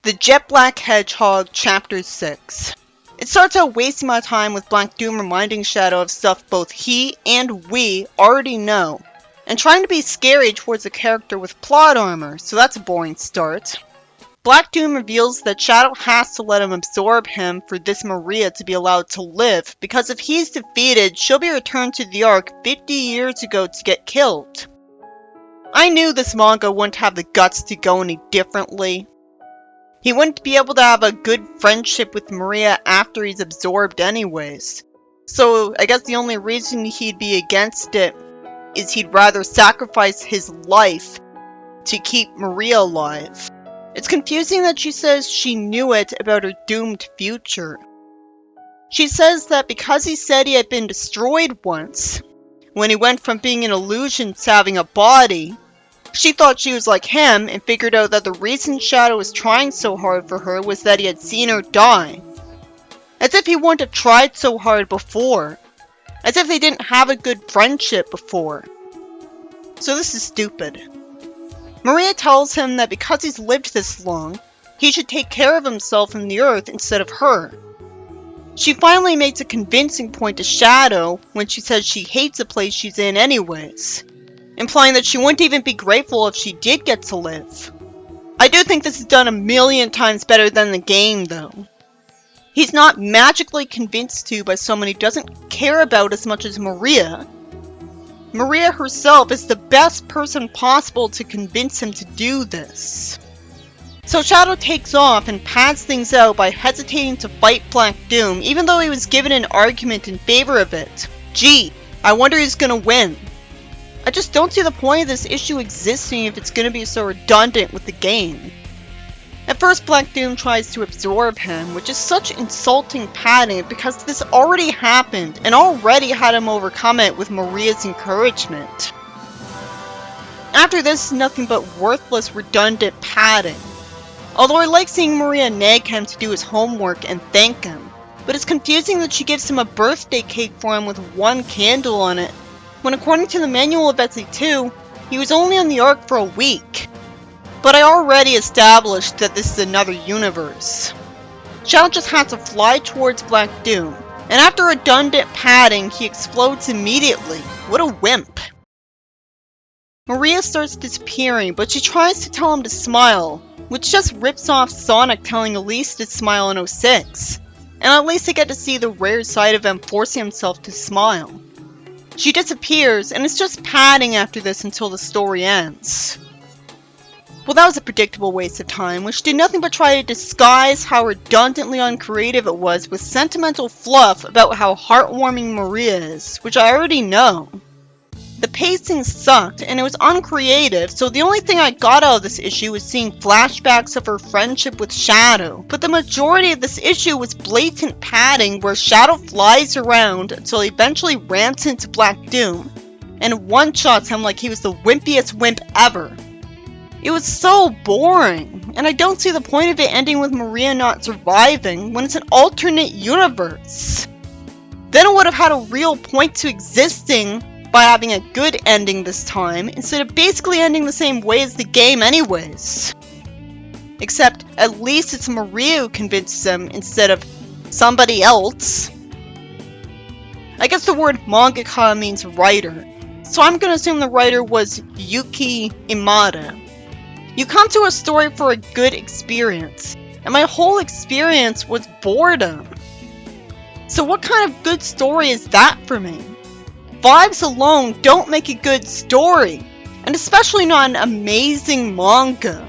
The Jet Black Hedgehog, Chapter 6. It starts out wasting my time with Black Doom reminding Shadow of stuff both he and we already know, and trying to be scary towards a character with plot armor, so that's a boring start. Black Doom reveals that Shadow has to let him absorb him for this Maria to be allowed to live, because if he's defeated, she'll be returned to the Ark 50 years ago to get killed. I knew this manga wouldn't have the guts to go any differently. He wouldn't be able to have a good friendship with Maria after he's absorbed anyways. So I guess the only reason he'd be against it is he'd rather sacrifice his life to keep Maria alive. It's confusing that she says she knew it about her doomed future. She says that because he said he had been destroyed once, when he went from being an illusion to having a body, she thought she was like him and figured out that the reason Shadow was trying so hard for her was that he had seen her die. As if he wouldn't have tried so hard before. As if they didn't have a good friendship before. So this is stupid. Maria tells him that because he's lived this long, he should take care of himself and the Earth instead of her. She finally makes a convincing point to Shadow when she says she hates the place she's in anyways, implying that she wouldn't even be grateful if she did get to live. I do think this is done a million times better than the game though. He's not magically convinced to by someone he doesn't care about as much as Maria. Maria herself is the best person possible to convince him to do this. So Shadow takes off and pads things out by hesitating to fight Black Doom even though he was given an argument in favor of it. Gee, I wonder who's gonna win. I just don't see the point of this issue existing if it's going to be so redundant with the game. At first Black Doom tries to absorb him, which is such insulting padding because this already happened and already had him overcome it with Maria's encouragement. After this, nothing but worthless redundant padding. Although I like seeing Maria nag him to do his homework and thank him, but it's confusing that she gives him a birthday cake for him with one candle on it, when according to the manual of Etsy 2, he was only on the Ark for a week. But I already established that this is another universe. Shadow just had to fly towards Black Doom, and after redundant padding, he explodes immediately. What a wimp. Maria starts disappearing, but she tries to tell him to smile, which just rips off Sonic telling Elise to smile in 06. And at least I get to see the rare side of him forcing himself to smile. She disappears, and it's just padding after this until the story ends. Well, that was a predictable waste of time, which did nothing but try to disguise how redundantly uncreative it was with sentimental fluff about how heartwarming Maria is, which I already know. The pacing sucked, and it was uncreative, so the only thing I got out of this issue was seeing flashbacks of her friendship with Shadow, but the majority of this issue was blatant padding where Shadow flies around until he eventually ramps into Black Doom, and one-shots him like he was the wimpiest wimp ever. It was so boring, and I don't see the point of it ending with Maria not surviving when it's an alternate universe. Then it would have had a real point to existing by having a good ending this time, instead of basically ending the same way as the game anyways. Except, at least it's Maria who convinces him instead of somebody else. I guess the word mangaka means writer, so I'm gonna assume the writer was Yuki Imada. You come to a story for a good experience, and my whole experience was boredom. So what kind of good story is that for me? Vibes alone don't make a good story, and especially not an amazing manga.